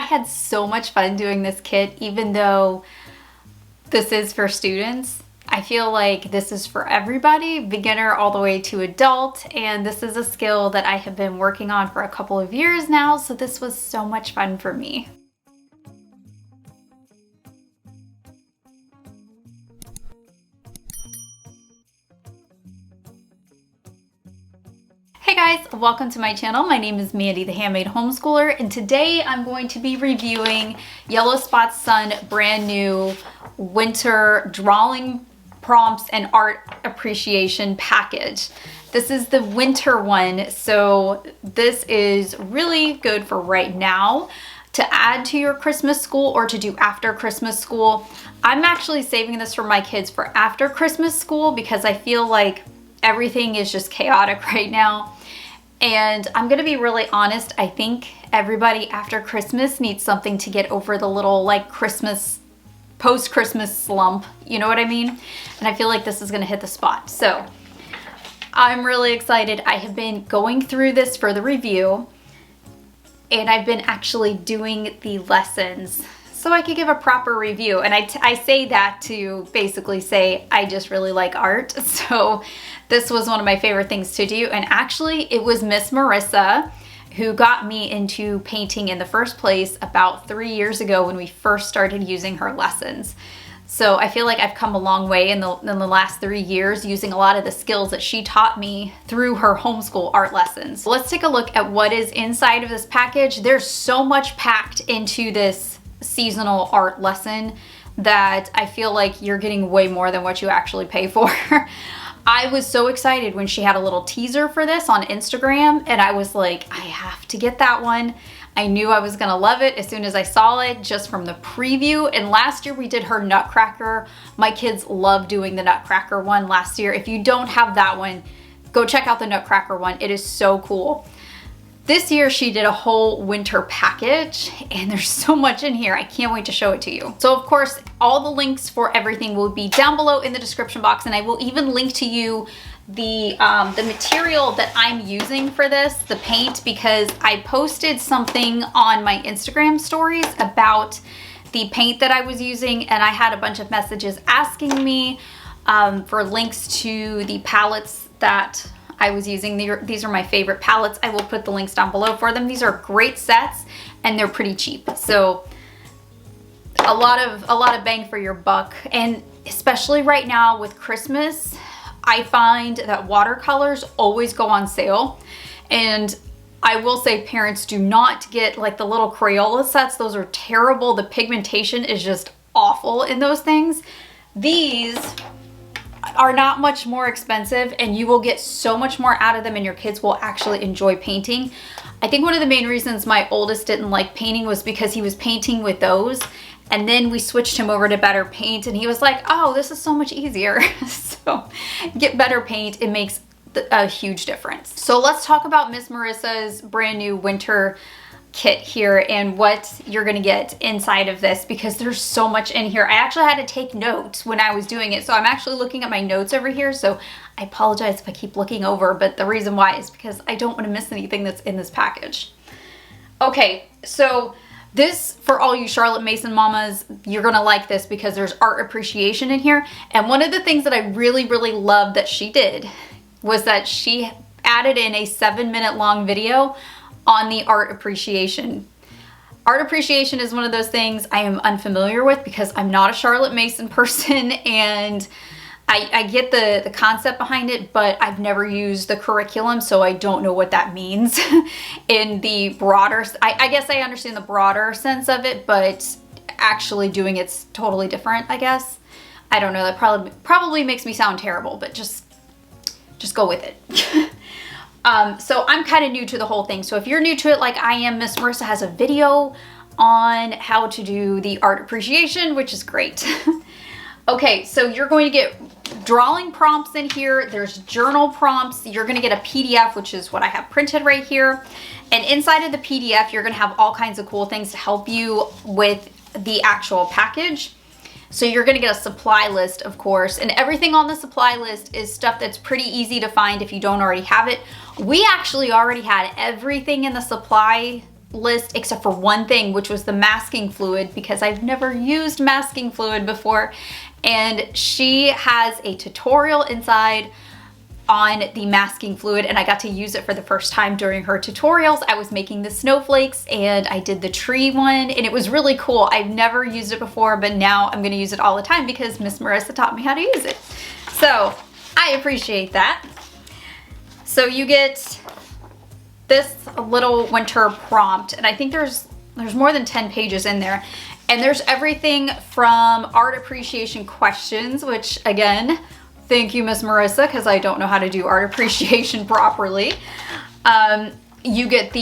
had so much fun doing this kit, even though this is for students. I feel like this is for everybody, beginner all the way to adult, and this is a skill that I have been working on for a couple of years now, so this was so much fun for me. Hey guys, welcome to my channel. My name is Mandy, the Handmade Homeschooler, and today I'm going to be reviewing Yellow Spot Sun brand new winter drawing prompts and art appreciation package. This is the winter one, so this is really good for right now to add to your Christmas school or to do after Christmas school. I'm actually saving this for my kids for after Christmas school because I feel like everything is just chaotic right now. And I'm gonna be really honest, I think everybody after Christmas needs something to get over the little like Christmas, post-Christmas slump, you know what I mean? And I feel like this is gonna hit the spot. So I'm really excited. I have been going through this for the review and I've been actually doing the lessons so I could give a proper review. And I say that to basically say I just really like art. So this was one of my favorite things to do. And actually it was Miss Marissa who got me into painting in the first place about 3 years ago when we first started using her lessons. So I feel like I've come a long way in the last 3 years using a lot of the skills that she taught me through her homeschool art lessons. Let's take a look at what is inside of this package. There's so much packed into this seasonal art lesson that I feel like you're getting way more than what you actually pay for. I was so excited when she had a little teaser for this on Instagram and I was like, I have to get that one. I knew I was gonna love it as soon as I saw it just from the preview. And last year we did her Nutcracker. My kids loved doing the Nutcracker one last year. If you don't have that one, go check out the Nutcracker one. It is so cool. This year she did a whole winter package and there's so much in here. I can't wait to show it to you. So of course, all the links for everything will be down below in the description box, and I will even link to you the material that I'm using for this, the paint, because I posted something on my Instagram stories about the paint that I was using and I had a bunch of messages asking me for links to the palettes that I was using. These are my favorite palettes. I will put the links down below for them. These are great sets and they're pretty cheap. So a lot of bang for your buck. And especially right now with Christmas, I find that watercolors always go on sale. And I will say parents, do not get like the little Crayola sets. Those are terrible. The pigmentation is just awful in those things. These are not much more expensive and you will get so much more out of them and your kids will actually enjoy painting. I think one of the main reasons my oldest didn't like painting was because he was painting with those and then we switched him over to Better Paint and he was like, oh, this is so much easier. So get Better Paint, it makes a huge difference. So let's talk about Miss Marissa's brand new winter kit here and what you're gonna get inside of this, because there's so much in here. I actually had to take notes when I was doing it, so I'm actually looking at my notes over here, so I apologize if I keep looking over, but the reason why is because I don't want to miss anything that's in this package. Okay, so this, for all you Charlotte Mason mamas, you're gonna like this because there's art appreciation in here. And one of the things that I really loved that she did was that she added in a 7-minute long video on the art appreciation. Art appreciation is one of those things I am unfamiliar with because I'm not a Charlotte Mason person and I get the concept behind it, but I've never used the curriculum, so I don't know what that means in the broader, I guess I understand the broader sense of it, but actually doing it's totally different, I guess. I don't know, that probably makes me sound terrible, but just go with it. So I'm kind of new to the whole thing. So if you're new to it like I am, Miss Marissa has a video on how to do the art appreciation, which is great. Okay, so you're going to get drawing prompts in here. There's journal prompts. You're going to get a PDF, which is what I have printed right here. And inside of the PDF, you're going to have all kinds of cool things to help you with the actual package. So you're gonna get a supply list, of course, and everything on the supply list is stuff that's pretty easy to find if you don't already have it. We actually already had everything in the supply list except for one thing, which was the masking fluid, because I've never used masking fluid before. And she has a tutorial inside on the masking fluid, and I got to use it for the first time during her tutorials. I was making the snowflakes and I did the tree one, and it was really cool. I've never used it before, but now I'm gonna use it all the time because Miss Marissa taught me how to use it. So I appreciate that. So you get this little winter prompt, and I think there's more than 10 pages in there. And there's everything from art appreciation questions, which again, thank you, Miss Marissa, because I don't know how to do art appreciation properly. You get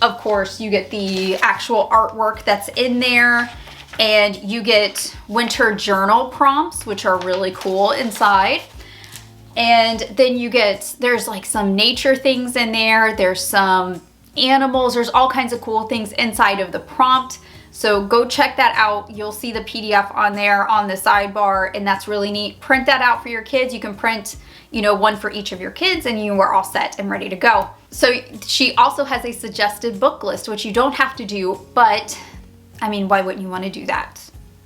of course, you get the actual artwork that's in there, and you get winter journal prompts, which are really cool inside. And then there's like some nature things in there. There's some animals. There's all kinds of cool things inside of the prompt. So go check that out. You'll see the PDF on there on the sidebar, and that's really neat. Print that out for your kids. You can print, one for each of your kids, and you are all set and ready to go. So she also has a suggested book list, which you don't have to do, but I mean, why wouldn't you want to do that?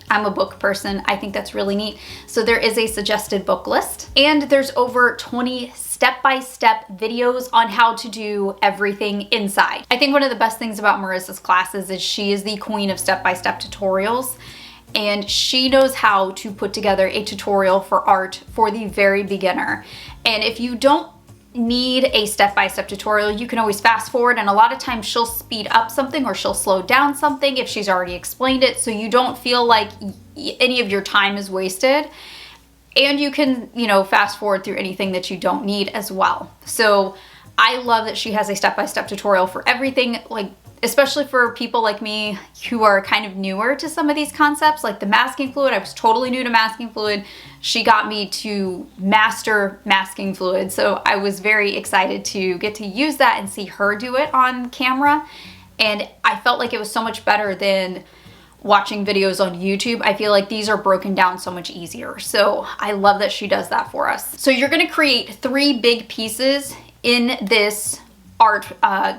I'm a book person. I think that's really neat. So there is a suggested book list, and there's over 20 step-by-step videos on how to do everything inside. I think one of the best things about Marissa's classes is she is the queen of step-by-step tutorials, and she knows how to put together a tutorial for art for the very beginner. And if you don't need a step-by-step tutorial, you can always fast forward, and a lot of times she'll speed up something or she'll slow down something if she's already explained it, so you don't feel like any of your time is wasted. And you can, fast forward through anything that you don't need as well. So I love that she has a step-by-step tutorial for everything, like especially for people like me who are kind of newer to some of these concepts, like the masking fluid. I was totally new to masking fluid. She got me to master masking fluid. So I was very excited to get to use that and see her do it on camera. And I felt like it was so much better than watching videos on YouTube. I feel like these are broken down so much easier. So I love that she does that for us. So you're gonna create 3 big pieces in this art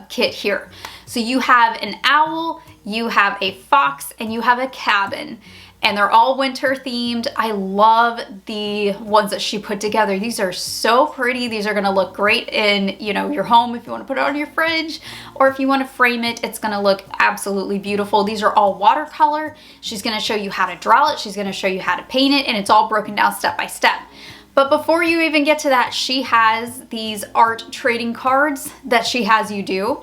kit here. So you have an owl, you have a fox, and you have a cabin. And they're all winter themed. I love the ones that she put together. These are so pretty. These are gonna look great in, your home if you wanna put it on your fridge, or if you wanna frame it, it's gonna look absolutely beautiful. These are all watercolor. She's gonna show you how to draw it. She's gonna show you how to paint it, and it's all broken down step by step. But before you even get to that, she has these art trading cards that she has you do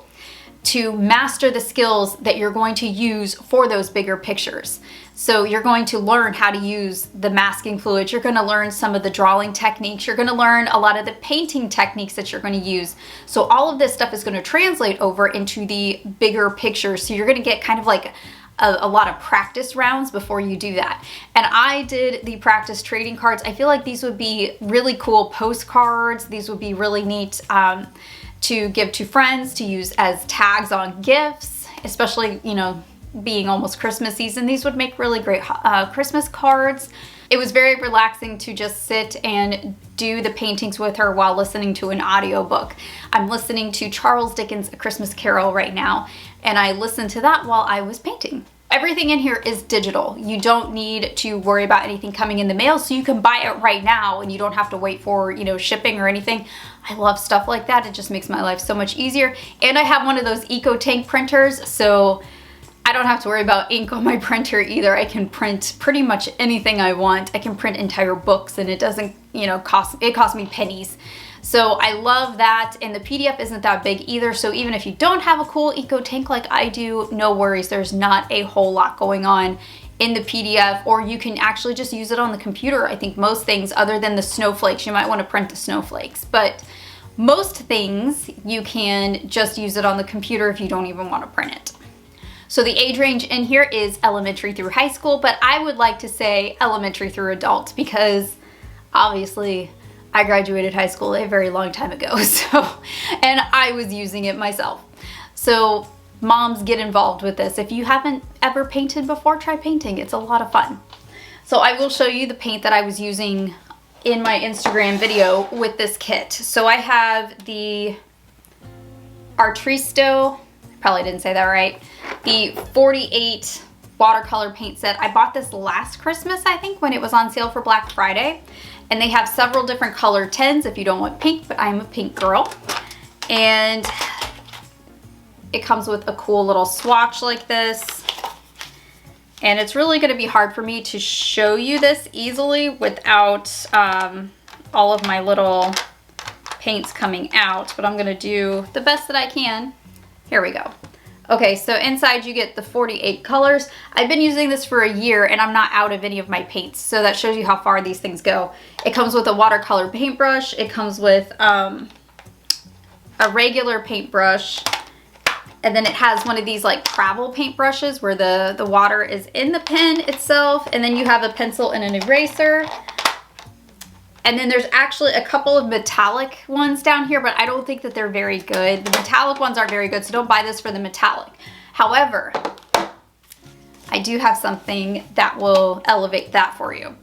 to master the skills that you're going to use for those bigger pictures. So you're going to learn how to use the masking fluid. You're going to learn some of the drawing techniques. You're going to learn a lot of the painting techniques that you're going to use. So all of this stuff is going to translate over into the bigger pictures. So you're going to get kind of like a lot of practice rounds before you do that. And I did the practice trading cards. I feel like these would be really cool postcards. These would be really neat to give to friends, to use as tags on gifts, especially, being almost Christmas season. These would make really great Christmas cards. It was very relaxing to just sit and do the paintings with her while listening to an audiobook. I'm listening to Charles Dickens' A Christmas Carol right now, and I listened to that while I was painting. Everything in here is digital. You don't need to worry about anything coming in the mail, so you can buy it right now and you don't have to wait for, shipping or anything. I love stuff like that. It just makes my life so much easier. And I have one of those Eco Tank printers, so I don't have to worry about ink on my printer either. I can print pretty much anything I want. I can print entire books, and it doesn't, cost me pennies. So I love that, and the PDF isn't that big either, so even if you don't have a cool Eco Tank like I do, no worries. There's not a whole lot going on in the PDF, or you can actually just use it on the computer. I think most things, other than the snowflakes, you might want to print the snowflakes, but most things you can just use it on the computer if you don't even want to print it. So the age range in here is elementary through high school, but I would like to say elementary through adult, because obviously I graduated high school a very long time ago, and I was using it myself. So moms, get involved with this. If you haven't ever painted before, try painting. It's a lot of fun. So I will show you the paint that I was using in my Instagram video with this kit. So I have the Artristo probably didn't say that right. The 48 watercolor paint set. I bought this last Christmas, I think, when it was on sale for Black Friday. And they have several different color tins if you don't want pink, but I'm a pink girl. And it comes with a cool little swatch like this. And it's really gonna be hard for me to show you this easily without all of my little paints coming out, but I'm gonna do the best that I can. Here we go. Okay, so inside you get the 48 colors. I've been using this for a year and I'm not out of any of my paints, so that shows you how far these things go. It comes with a watercolor paintbrush. It comes with a regular paintbrush, and then it has one of these like travel paintbrushes where the water is in the pen itself, and then you have a pencil and an eraser. And then there's actually a couple of metallic ones down here, but I don't think that they're very good. The metallic ones aren't very good, so don't buy this for the metallic. However, I do have something that will elevate that for you.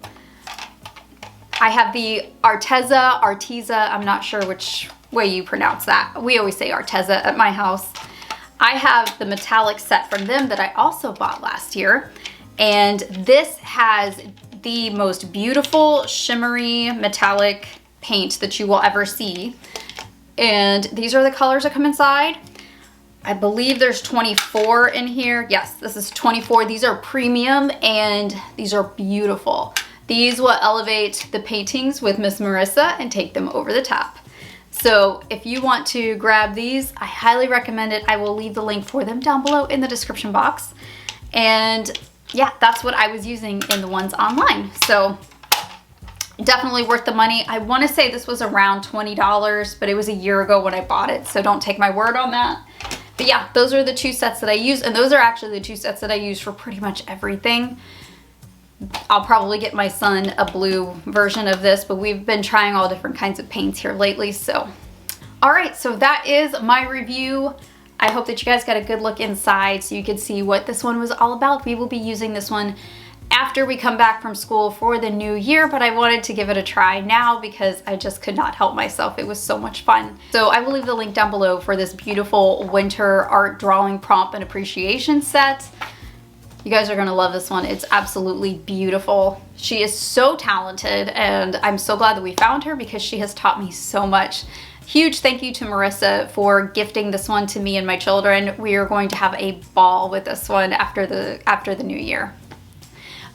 I have the Arteza, I'm not sure which way you pronounce that. We always say Arteza at my house. I have the metallic set from them that I also bought last year. And this has the most beautiful shimmery metallic paint that you will ever see. And these are the colors that come inside. I believe there's 24 in here. Yes, this is 24. These are premium and these are beautiful. These will elevate the paintings with Miss Marissa and take them over the top. So if you want to grab these, I highly recommend it. I will leave the link for them down below in the description box. And yeah, that's what I was using in the ones online. So definitely worth the money. I want to say this was around $20, but it was a year ago when I bought it, so don't take my word on that. But yeah, those are the two sets that I use, and those are actually the two sets that I use for pretty much everything. I'll probably get my son a blue version of this, but we've been trying all different kinds of paints here lately, so. All right, so that is my review. I hope that you guys got a good look inside so you could see what this one was all about. We will be using this one after we come back from school for the new year, but I wanted to give it a try now because I just could not help myself. It was so much fun. So I will leave the link down below for this beautiful winter art drawing prompt and appreciation set. You guys are gonna love this one. It's absolutely beautiful. She is so talented, and I'm so glad that we found her because she has taught me so much. Huge thank you to Marissa for gifting this one to me and my children. We are going to have a ball with this one after the new year.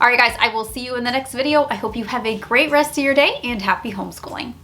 All right, guys, I will see you in the next video. I hope you have a great rest of your day and happy homeschooling.